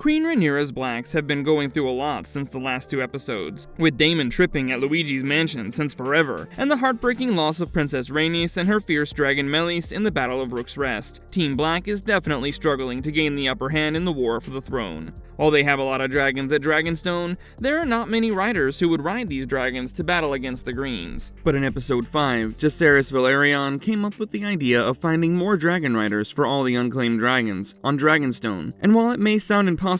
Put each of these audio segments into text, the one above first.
Queen Rhaenyra's blacks have been going through a lot since the last 2 episodes, with Daemon tripping at Luigi's mansion since forever, and the heartbreaking loss of Princess Rhaenys and her fierce dragon Meleys in the Battle of Rook's Rest. Team Black is definitely struggling to gain the upper hand in the war for the throne. While they have a lot of dragons at Dragonstone, there are not many riders who would ride these dragons to battle against the Greens. But in episode 5, Jacaerys Velaryon came up with the idea of finding more dragon riders for all the unclaimed dragons on Dragonstone, and while it may sound impossible,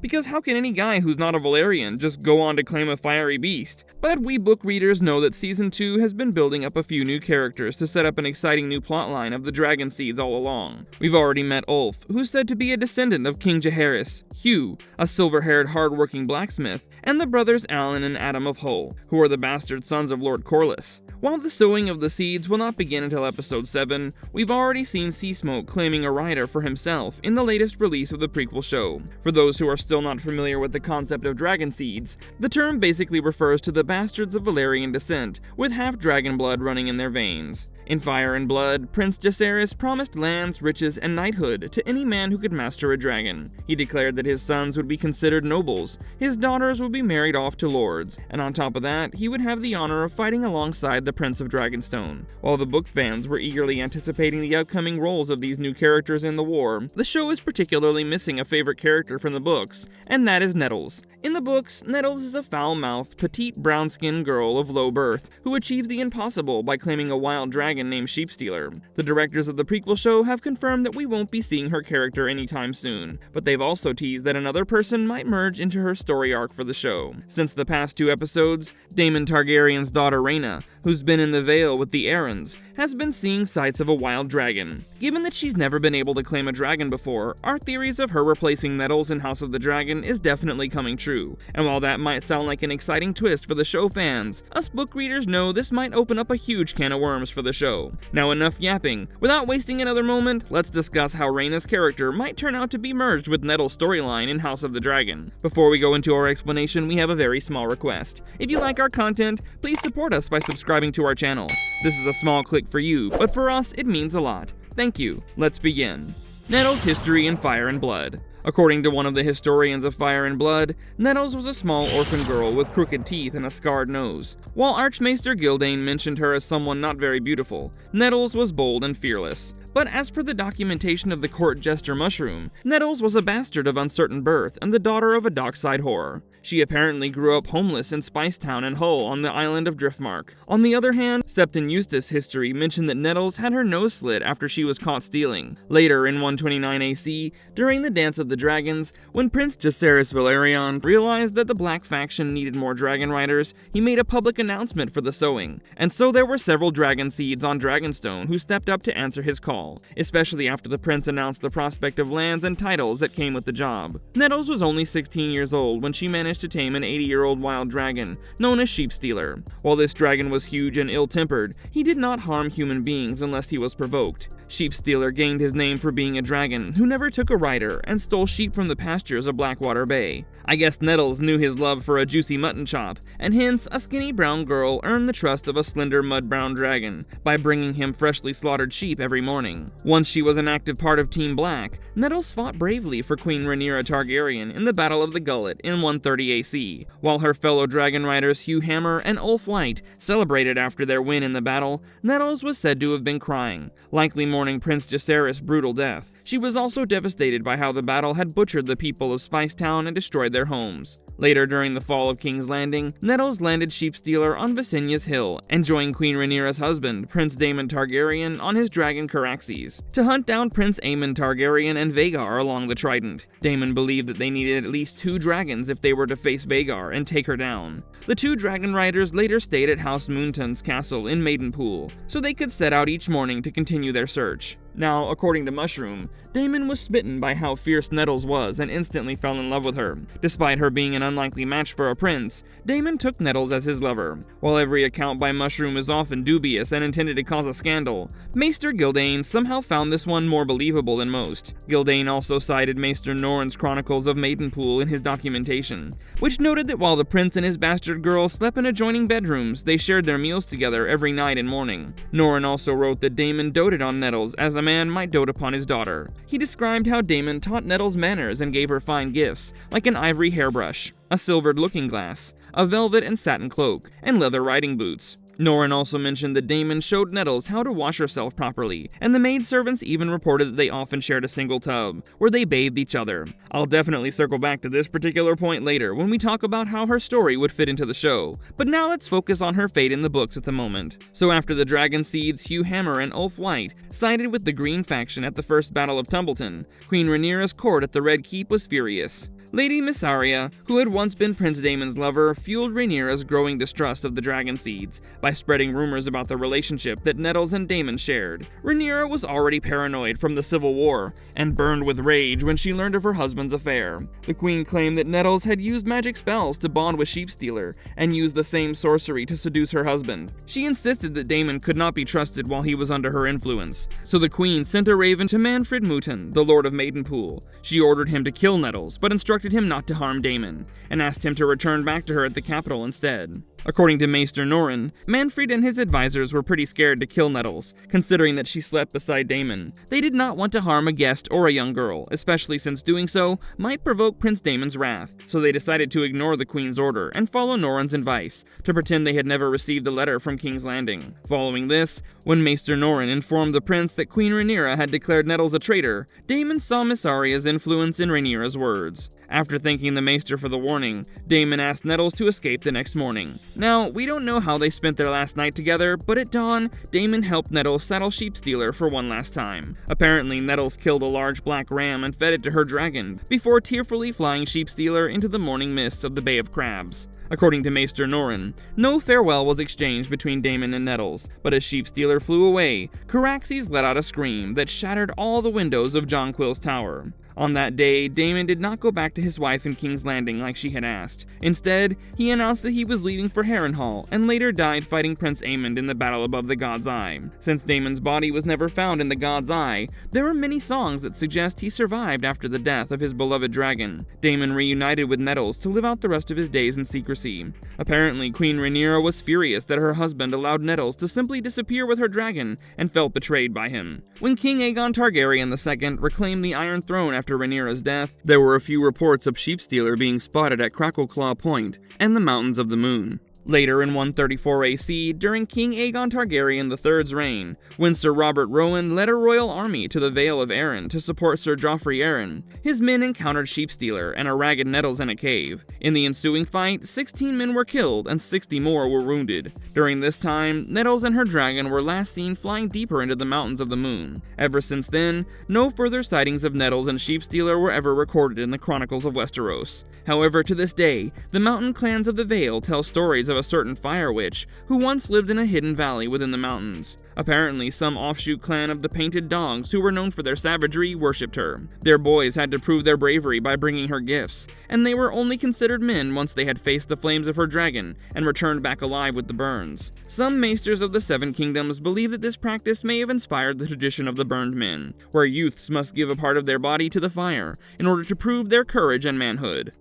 because how can any guy who's not a Valyrian just go on to claim a fiery beast? But we book readers know that Season 2 has been building up a few new characters to set up an exciting new plotline of the dragon seeds all along. We've already met Ulf, who's said to be a descendant of King Jaehaerys, Hugh, a silver-haired hard-working blacksmith, and the brothers Alan and Adam of Hull, who are the bastard sons of Lord Corlys. While the sowing of the seeds will not begin until episode 7, we've already seen Seasmoke claiming a rider for himself in the latest release of the prequel show. For those who are still not familiar with the concept of dragon seeds, the term basically refers to the bastards of Valyrian descent, with half dragon blood running in their veins. In Fire and Blood, Prince Jacaerys promised lands, riches, and knighthood to any man who could master a dragon. He declared that his sons would be considered nobles, his daughters would be married off to lords, and on top of that, he would have the honor of fighting alongside the Prince of Dragonstone. While the book fans were eagerly anticipating the upcoming roles of these new characters in the war, the show is particularly missing a favorite character from the books, and that is Nettles. In the books, Nettles is a foul-mouthed, petite, brown-skinned girl of low birth who achieves the impossible by claiming a wild dragon named Sheepstealer. The directors of the prequel show have confirmed that we won't be seeing her character anytime soon, but they've also teased that another person might merge into her story arc for the show. Since the past 2 episodes, Daemon Targaryen's daughter Rhaena, who's been in the Vale with the Arryns, has been seeing sights of a wild dragon. Given that she's never been able to claim a dragon before, our theories of her replacing Nettles in House of the Dragon is definitely coming true. And while that might sound like an exciting twist for the show fans, us book readers know this might open up a huge can of worms for the show. Now enough yapping. Without wasting another moment, let's discuss how Rhaena's character might turn out to be merged with Nettles' storyline in House of the Dragon. Before we go into our explanation, we have a very small request. If you like our content, please support us by subscribing to our channel. This is a small click for you, but for us, it means a lot. Thank you. Let's begin. Nettles' history in Fire and Blood. According to one of the historians of Fire and Blood, Nettles was a small orphan girl with crooked teeth and a scarred nose. While Archmaester Gyldain mentioned her as someone not very beautiful, Nettles was bold and fearless. But as per the documentation of the court jester Mushroom, Nettles was a bastard of uncertain birth and the daughter of a dockside whore. She apparently grew up homeless in Spicetown and Hull on the island of Driftmark. On the other hand, Septon Eustace history mentioned that Nettles had her nose slit after she was caught stealing. Later in 129 AC, during the Dance of the Dragons, when Prince Jacaerys Velaryon realized that the Black faction needed more dragon riders, he made a public announcement for the sowing, and so there were several dragon seeds on Dragonstone who stepped up to answer his call, especially after the prince announced the prospect of lands and titles that came with the job. Nettles was only 16 years old when she managed to tame an 80-year-old wild dragon, known as Sheepstealer. While this dragon was huge and ill-tempered, he did not harm human beings unless he was provoked. Sheepstealer gained his name for being a dragon who never took a rider and stole sheep from the pastures of Blackwater Bay. I guess Nettles knew his love for a juicy mutton chop, and hence a skinny brown girl earned the trust of a slender mud-brown dragon by bringing him freshly slaughtered sheep every morning. Once she was an active part of Team Black, Nettles fought bravely for Queen Rhaenyra Targaryen in the Battle of the Gullet in 130 AC. While her fellow dragon riders Hugh Hammer and Ulf White celebrated after their win in the battle, Nettles was said to have been crying, likely mourning Prince Jacaerys' brutal death. She was also devastated by how the battle had butchered the people of Spicetown and destroyed their homes. Later, during the fall of King's Landing, Nettles landed Sheepstealer on Visenya's Hill and joined Queen Rhaenyra's husband, Prince Daemon Targaryen, on his dragon Caraxes, to hunt down Prince Aemon Targaryen and Vhagar along the Trident. Daemon believed that they needed at least 2 dragons if they were to face Vhagar and take her down. The 2 dragon riders later stayed at House Moonton's castle in Maidenpool, so they could set out each morning to continue their search. Now, according to Mushroom, Daemon was smitten by how fierce Nettles was and instantly fell in love with her. Despite her being an unlikely match for a prince, Daemon took Nettles as his lover. While every account by Mushroom is often dubious and intended to cause a scandal, Maester Gyldain somehow found this one more believable than most. Gyldain also cited Maester Norrin's Chronicles of Maidenpool in his documentation, which noted that while the prince and his bastard girl slept in adjoining bedrooms, they shared their meals together every night and morning. Norrin also wrote that Daemon doted on Nettles as a man might dote upon his daughter. He described how Daemon taught Nettles manners and gave her fine gifts, like an ivory hairbrush, a silvered looking-glass, a velvet and satin cloak, and leather riding boots. Norrin also mentioned that Daemon showed Nettles how to wash herself properly, and the maidservants even reported that they often shared a single tub, where they bathed each other. I'll definitely circle back to this particular point later when we talk about how her story would fit into the show, but now let's focus on her fate in the books at the moment. So after the Dragon Seeds, Hugh Hammer and Ulf White sided with the Green faction at the First Battle of Tumbleton, Queen Rhaenyra's court at the Red Keep was furious. Lady Mysaria, who had once been Prince Daemon's lover, fueled Rhaenyra's growing distrust of the Dragon Seeds by spreading rumors about the relationship that Nettles and Daemon shared. Rhaenyra was already paranoid from the Civil War, and burned with rage when she learned of her husband's affair. The Queen claimed that Nettles had used magic spells to bond with Sheepstealer, and used the same sorcery to seduce her husband. She insisted that Daemon could not be trusted while he was under her influence, so the Queen sent a raven to Manfred Mouton, the Lord of Maidenpool. She ordered him to kill Nettles, but instructed him not to harm Daemon, and asked him to return back to her at the capital instead. According to Maester Norrin, Manfred and his advisors were pretty scared to kill Nettles, considering that she slept beside Daemon. They did not want to harm a guest or a young girl, especially since doing so might provoke Prince Daemon's wrath, so they decided to ignore the Queen's order and follow Norrin's advice, to pretend they had never received a letter from King's Landing. Following this, when Maester Norrin informed the prince that Queen Rhaenyra had declared Nettles a traitor, Daemon saw Mysaria's influence in Rhaenyra's words. After thanking the Maester for the warning, Daemon asked Nettles to escape the next morning. Now, we don't know how they spent their last night together, but at dawn, Daemon helped Nettles saddle Sheepstealer for one last time. Apparently, Nettles killed a large black ram and fed it to her dragon, before tearfully flying Sheepstealer into the morning mists of the Bay of Crabs. According to Maester Norrin, no farewell was exchanged between Daemon and Nettles, but as Sheepstealer flew away, Caraxes let out a scream that shattered all the windows of Jonquil's tower. On that day, Daemon did not go back to his wife in King's Landing like she had asked. Instead, he announced that he was leaving for Harrenhal, and later died fighting Prince Aemond in the battle above the God's Eye. Since Daemon's body was never found in the God's Eye, there are many songs that suggest he survived after the death of his beloved dragon. Daemon reunited with Nettles to live out the rest of his days in secrecy. Apparently, Queen Rhaenyra was furious that her husband allowed Nettles to simply disappear with her dragon, and felt betrayed by him. When King Aegon Targaryen II reclaimed the Iron Throne after Rhaenyra's death, there were a few reports of Sheepstealer being spotted at Crackleclaw Point and the Mountains of the Moon. Later in 134 AC, during King Aegon Targaryen III's reign, when Sir Robert Rowan led a royal army to the Vale of Arryn to support Sir Joffrey Arryn, his men encountered Sheepstealer and a ragged Nettles in a cave. In the ensuing fight, 16 men were killed and 60 more were wounded. During this time, Nettles and her dragon were last seen flying deeper into the Mountains of the Moon. Ever since then, no further sightings of Nettles and Sheepstealer were ever recorded in the Chronicles of Westeros. However, to this day, the mountain clans of the Vale tell stories of a certain fire witch who once lived in a hidden valley within the mountains. Apparently, some offshoot clan of the Painted Dogs, who were known for their savagery, worshipped her. Their boys had to prove their bravery by bringing her gifts, and they were only considered men once they had faced the flames of her dragon and returned back alive with the burns. Some maesters of the Seven Kingdoms believe that this practice may have inspired the tradition of the burned men, where youths must give a part of their body to the fire in order to prove their courage and manhood.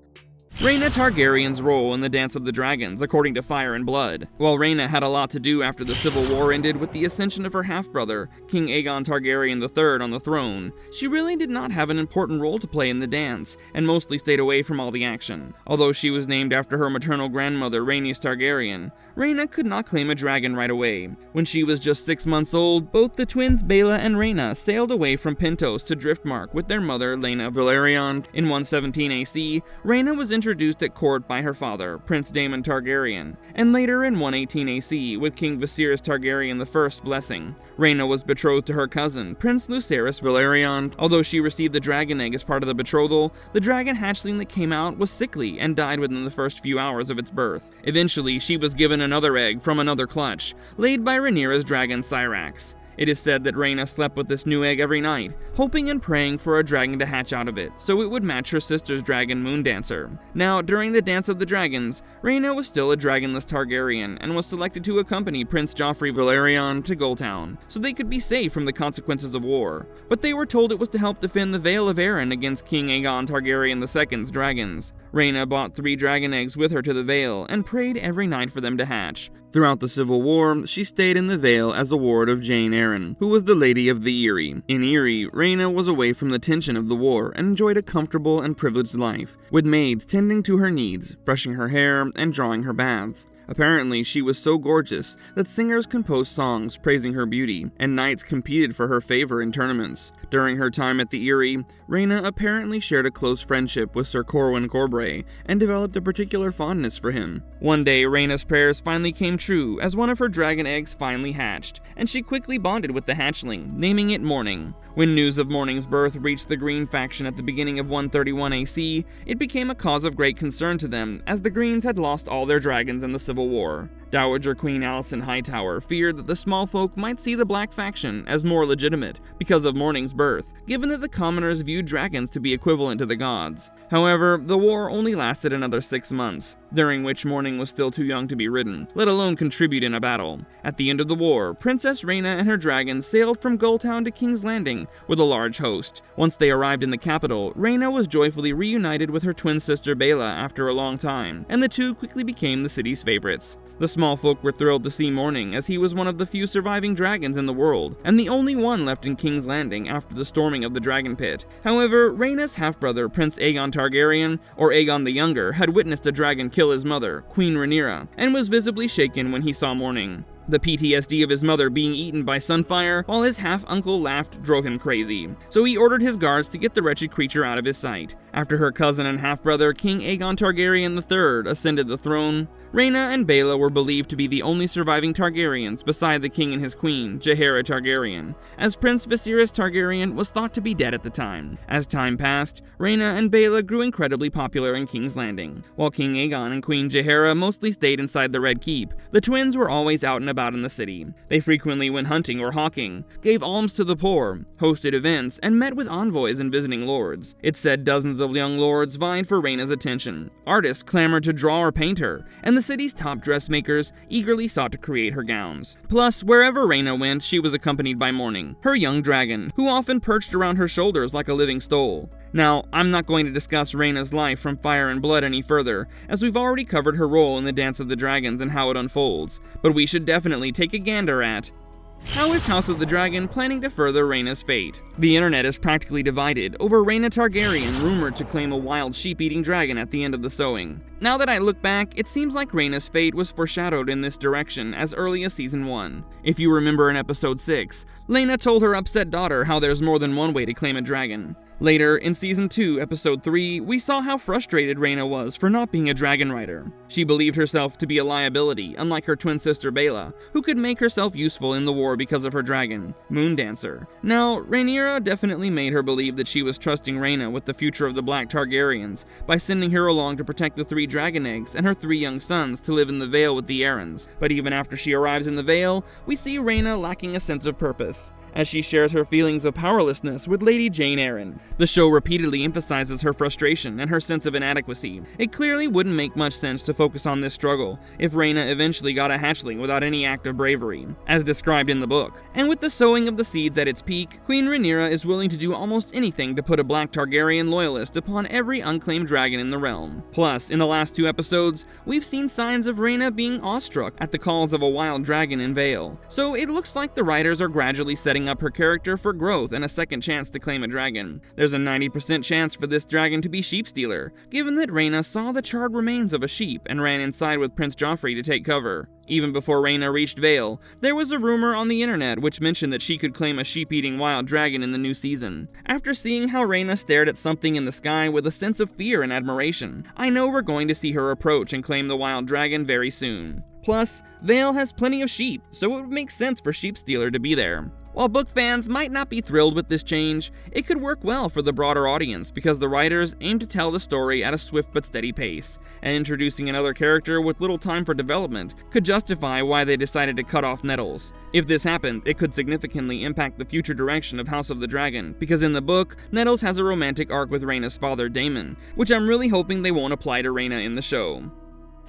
Rhaena Targaryen's role in the Dance of the Dragons, according to Fire and Blood. While Rhaena had a lot to do after the Civil War ended with the ascension of her half-brother, King Aegon Targaryen III, on the throne, she really did not have an important role to play in the dance, and mostly stayed away from all the action. Although she was named after her maternal grandmother, Rhaenys Targaryen, Rhaena could not claim a dragon right away. When she was just 6 months old, both the twins Baela and Rhaena sailed away from Pentos to Driftmark with their mother, Laena Velaryon. In 117 AC, Rhaena was introduced at court by her father, Prince Daemon Targaryen, and later in 118 AC with King Viserys Targaryen I's blessing. Rhaena was betrothed to her cousin, Prince Lucerys Velaryon. Although she received the dragon egg as part of the betrothal, the dragon hatchling that came out was sickly and died within the first few hours of its birth. Eventually, she was given another egg from another clutch, laid by Rhaenyra's dragon Syrax. It is said that Rhaena slept with this new egg every night, hoping and praying for a dragon to hatch out of it, so it would match her sister's dragon Moondancer. Now, during the Dance of the Dragons, Rhaena was still a dragonless Targaryen, and was selected to accompany Prince Joffrey Velaryon to Goldtown, so they could be safe from the consequences of war. But they were told it was to help defend the Vale of Arryn against King Aegon Targaryen II's dragons. Rhaena brought 3 dragon eggs with her to the Vale and prayed every night for them to hatch. Throughout the Civil War, she stayed in the Vale as a ward of Jane Eyre, who was the Lady of the Eyrie. In Eyrie, Rhaena was away from the tension of the war and enjoyed a comfortable and privileged life, with maids tending to her needs, brushing her hair, and drawing her baths. Apparently, she was so gorgeous that singers composed songs praising her beauty, and knights competed for her favor in tournaments. During her time at the Eyrie, Rhaena apparently shared a close friendship with Sir Corwin Corbray, and developed a particular fondness for him. One day, Rhaena's prayers finally came true as one of her dragon eggs finally hatched, and she quickly bonded with the hatchling, naming it Morning. When news of Morning's birth reached the Green faction at the beginning of 131 AC, it became a cause of great concern to them, as the Greens had lost all their dragons in the Civil War. Dowager Queen Alicent Hightower feared that the small folk might see the Black faction as more legitimate because of Morning's birth, given that the commoners viewed dragons to be equivalent to the gods. However, the war only lasted another 6 months, during which Morning was still too young to be ridden, let alone contribute in a battle. At the end of the war, Princess Rhaena and her dragons sailed from Gulltown to King's Landing with a large host. Once they arrived in the capital, Rhaena was joyfully reunited with her twin sister Baela after a long time, and the two quickly became the city's favorites. The small folk were thrilled to see Morning, as he was one of the few surviving dragons in the world, and the only one left in King's Landing after the storming of the Dragon Pit. However, Rhaena's half-brother, Prince Aegon Targaryen, or Aegon the Younger, had witnessed a dragon kill his mother, Queen Rhaenyra, and was visibly shaken when he saw Morning. The PTSD of his mother being eaten by Sunfire while his half-uncle laughed drove him crazy, so he ordered his guards to get the wretched creature out of his sight. After her cousin and half-brother King Aegon Targaryen III ascended the throne, Rhaena and Baela were believed to be the only surviving Targaryens beside the king and his queen, Jaehaera Targaryen, as Prince Viserys Targaryen was thought to be dead at the time. As time passed, Rhaena and Baela grew incredibly popular in King's Landing. While King Aegon and Queen Jaehaera mostly stayed inside the Red Keep, the twins were always out and about in the city. They frequently went hunting or hawking, gave alms to the poor, hosted events, and met with envoys and visiting lords. It's said dozens of young lords vied for Rhaena's attention. Artists clamored to draw or paint her, and the city's top dressmakers eagerly sought to create her gowns. Plus, wherever Rhaena went, she was accompanied by Morning, her young dragon, who often perched around her shoulders like a living stole. Now, I'm not going to discuss Rhaena's life from Fire and Blood any further, as we've already covered her role in the Dance of the Dragons and how it unfolds, but we should definitely take a gander at how is House of the Dragon planning to further Rhaena's fate? The internet is practically divided over Rhaena Targaryen rumored to claim a wild sheep-eating dragon at the end of the sowing. Now that I look back, it seems like Rhaena's fate was foreshadowed in this direction as early as Season 1. If you remember in Episode 6, Laena told her upset daughter how there's more than one way to claim a dragon. Later, in Season 2, Episode 3, we saw how frustrated Rhaena was for not being a dragon rider. She believed herself to be a liability, unlike her twin sister Baela, who could make herself useful in the war because of her dragon, Moondancer. Now, Rhaenyra definitely made her believe that she was trusting Rhaena with the future of the Black Targaryens by sending her along to protect the 3 dragon eggs and her 3 young sons to live in the Vale with the Arryns. But even after she arrives in the Vale, we see Rhaena lacking a sense of purpose, as she shares her feelings of powerlessness with Lady Jane Eyre. The show repeatedly emphasizes her frustration and her sense of inadequacy. It clearly wouldn't make much sense to focus on this struggle if Rhaena eventually got a hatchling without any act of bravery, as described in the book. And with the sowing of the seeds at its peak, Queen Rhaenyra is willing to do almost anything to put a Black Targaryen loyalist upon every unclaimed dragon in the realm. Plus, in the last 2 episodes, we've seen signs of Rhaena being awestruck at the calls of a wild dragon in Vale. So it looks like the writers are gradually setting up her character for growth and a second chance to claim a dragon. There's a 90% chance for this dragon to be Sheepstealer, given that Rhaena saw the charred remains of a sheep and ran inside with Prince Joffrey to take cover. Even before Rhaena reached Vale, there was a rumor on the internet which mentioned that she could claim a sheep-eating wild dragon in the new season. After seeing how Rhaena stared at something in the sky with a sense of fear and admiration, I know we're going to see her approach and claim the wild dragon very soon. Plus, Vale has plenty of sheep, so it would make sense for Sheepstealer to be there. While book fans might not be thrilled with this change, it could work well for the broader audience because the writers aim to tell the story at a swift but steady pace, and introducing another character with little time for development could justify why they decided to cut off Nettles. If this happened, it could significantly impact the future direction of House of the Dragon, because in the book, Nettles has a romantic arc with Rhaena's father, Daemon, which I'm really hoping they won't apply to Rhaena in the show.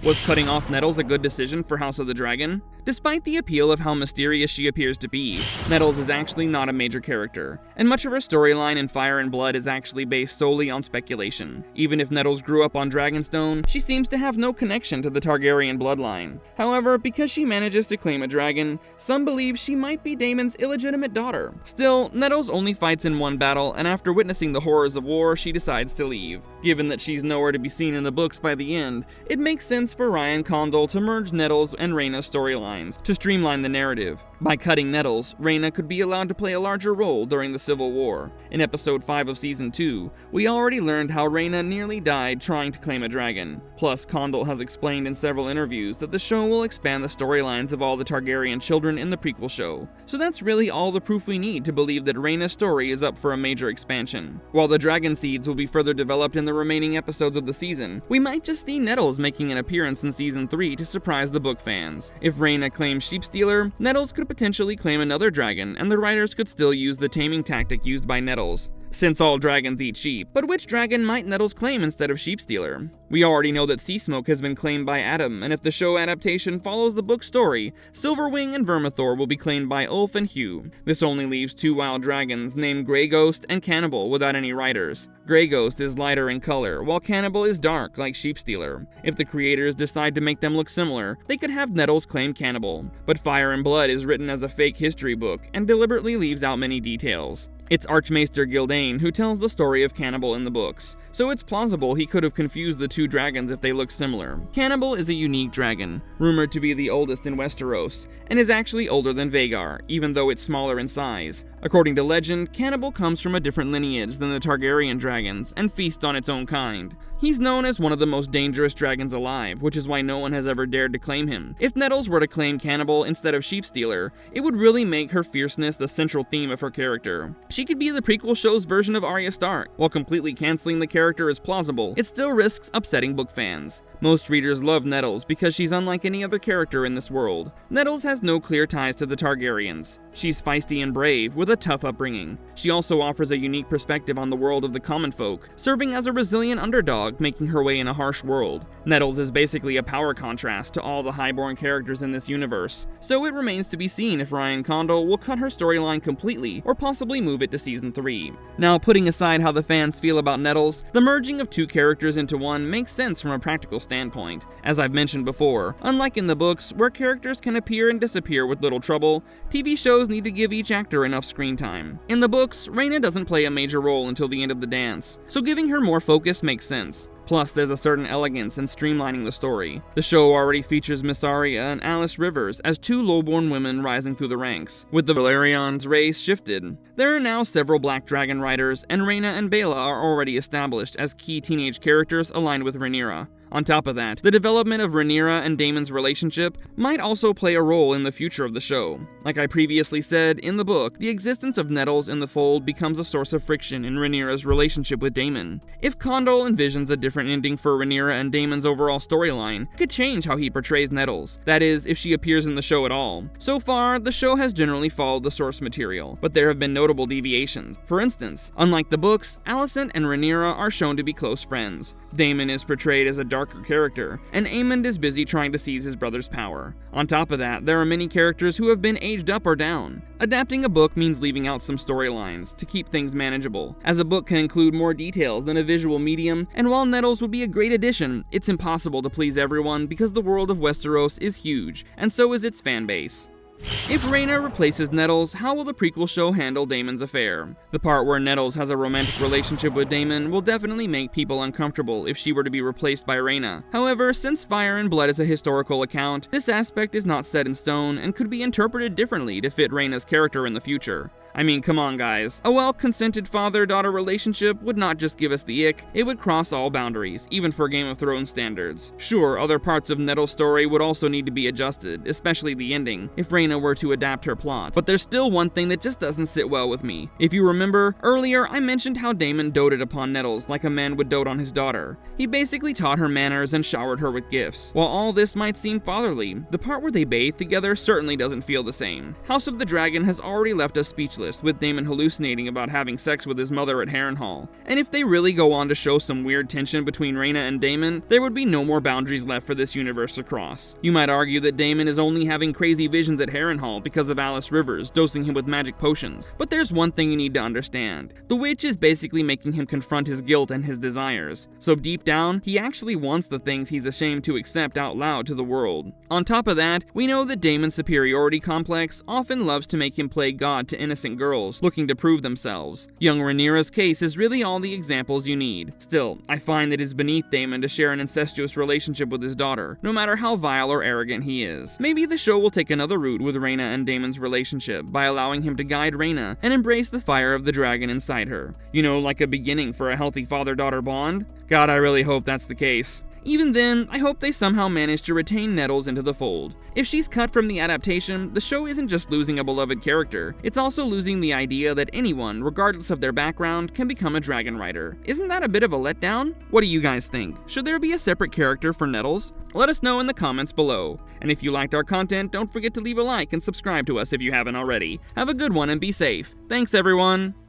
Was cutting off Nettles a good decision for House of the Dragon? Despite the appeal of how mysterious she appears to be, Nettles is actually not a major character, and much of her storyline in Fire and Blood is actually based solely on speculation. Even if Nettles grew up on Dragonstone, she seems to have no connection to the Targaryen bloodline. However, because she manages to claim a dragon, some believe she might be Daemon's illegitimate daughter. Still, Nettles only fights in one battle, and after witnessing the horrors of war, she decides to leave. Given that she's nowhere to be seen in the books by the end, it makes sense for Ryan Condal to merge Nettles and Rhaena's storylines to streamline the narrative. By cutting Nettles, Rhaena could be allowed to play a larger role during the Civil War. In episode 5 of season 2, we already learned how Rhaena nearly died trying to claim a dragon. Plus, Condal has explained in several interviews that the show will expand the storylines of all the Targaryen children in the prequel show. So that's really all the proof we need to believe that Rhaena's story is up for a major expansion. While the dragon seeds will be further developed in the remaining episodes of the season, we might just see Nettles making an appearance in season 3 to surprise the book fans. If Rhaena claims Sheepstealer, Nettles could potentially claim another dragon, and the writers could still use the taming tactic used by Nettles, since all dragons eat sheep. But which dragon might Nettles claim instead of Sheepstealer? We already know that Seasmoke has been claimed by Adam, and if the show adaptation follows the book story, Silverwing and Vermithor will be claimed by Ulf and Hugh. This only leaves 2 wild dragons named Grey Ghost and Cannibal without any riders. Grey Ghost is lighter in color, while Cannibal is dark like Sheepstealer. If the creators decide to make them look similar, they could have Nettles claim Cannibal. But Fire and Blood is written as a fake history book and deliberately leaves out many details. It's Archmaester Gildane who tells the story of Cannibal in the books, so it's plausible he could have confused the 2 dragons if they look similar. Cannibal is a unique dragon, rumored to be the oldest in Westeros, and is actually older than Vhagar, even though it's smaller in size. According to legend, Cannibal comes from a different lineage than the Targaryen dragons and feasts on its own kind. He's known as one of the most dangerous dragons alive, which is why no one has ever dared to claim him. If Nettles were to claim Cannibal instead of Sheepstealer, it would really make her fierceness the central theme of her character. She could be the prequel show's version of Arya Stark. While completely canceling the character is plausible, it still risks upsetting book fans. Most readers love Nettles because she's unlike any other character in this world. Nettles has no clear ties to the Targaryens. She's feisty and brave, with a tough upbringing. She also offers a unique perspective on the world of the common folk, serving as a resilient underdog, making her way in a harsh world. Nettles is basically a power contrast to all the highborn characters in this universe, so it remains to be seen if Ryan Condal will cut her storyline completely, or possibly move it to season 3. Now, putting aside how the fans feel about Nettles, the merging of 2 characters into one makes sense from a practical standpoint. As I've mentioned before, unlike in the books, where characters can appear and disappear with little trouble, TV shows need to give each actor enough screen time. In the books, Rhaena doesn't play a major role until the end of the dance, so giving her more focus makes sense. Plus, there's a certain elegance in streamlining the story. The show already features Miss Arya and Alice Rivers as 2 lowborn women rising through the ranks, with the Valyrian's race shifted. There are now several Black Dragon writers, and Rhaena and Baela are already established as key teenage characters aligned with Rhaenyra. On top of that, the development of Rhaenyra and Daemon's relationship might also play a role in the future of the show. Like I previously said, in the book, the existence of Nettles in the fold becomes a source of friction in Rhaenyra's relationship with Daemon. If Condal envisions a different ending for Rhaenyra and Daemon's overall storyline, it could change how he portrays Nettles. That is, if she appears in the show at all. So far, the show has generally followed the source material, but there have been notable deviations. For instance, unlike the books, Alicent and Rhaenyra are shown to be close friends. Daemon is portrayed as a darker character, and Aemond is busy trying to seize his brother's power. On top of that, there are many characters who have been aged up or down. Adapting a book means leaving out some storylines to keep things manageable, as a book can include more details than a visual medium, and while Nettles would be a great addition, it's impossible to please everyone because the world of Westeros is huge, and so is its fanbase. If Rhaena replaces Nettles, how will the prequel show handle Daemon's affair? The part where Nettles has a romantic relationship with Daemon will definitely make people uncomfortable if she were to be replaced by Rhaena. However, since Fire and Blood is a historical account, this aspect is not set in stone and could be interpreted differently to fit Rhaena's character in the future. I mean, come on guys, a well-consented father-daughter relationship would not just give us the ick, it would cross all boundaries, even for Game of Thrones standards. Sure, other parts of Nettles' story would also need to be adjusted, especially the ending, if Rhaena were to adapt her plot. But there's still one thing that just doesn't sit well with me. If you remember, earlier I mentioned how Daemon doted upon Nettles like a man would dote on his daughter. He basically taught her manners and showered her with gifts. While all this might seem fatherly, the part where they bathe together certainly doesn't feel the same. House of the Dragon has already left us speechless useless, with Daemon hallucinating about having sex with his mother at Harrenhal. And if they really go on to show some weird tension between Rhaena and Daemon, there would be no more boundaries left for this universe to cross. You might argue that Daemon is only having crazy visions at Harrenhal because of Alice Rivers dosing him with magic potions, but there's one thing you need to understand. The witch is basically making him confront his guilt and his desires, so deep down, he actually wants the things he's ashamed to accept out loud to the world. On top of that, we know that Daemon's superiority complex often loves to make him play God to innocent girls looking to prove themselves. Young Rhaenyra's case is really all the examples you need. Still, I find that it's beneath Daemon to share an incestuous relationship with his daughter, no matter how vile or arrogant he is. Maybe the show will take another route with Rhaena and Daemon's relationship by allowing him to guide Rhaena and embrace the fire of the dragon inside her. You know, like a beginning for a healthy father-daughter bond? God, I really hope that's the case. Even then, I hope they somehow manage to retain Nettles into the fold. If she's cut from the adaptation, the show isn't just losing a beloved character, it's also losing the idea that anyone, regardless of their background, can become a dragon rider. Isn't that a bit of a letdown? What do you guys think? Should there be a separate character for Nettles? Let us know in the comments below. And if you liked our content, don't forget to leave a like and subscribe to us if you haven't already. Have a good one and be safe. Thanks everyone!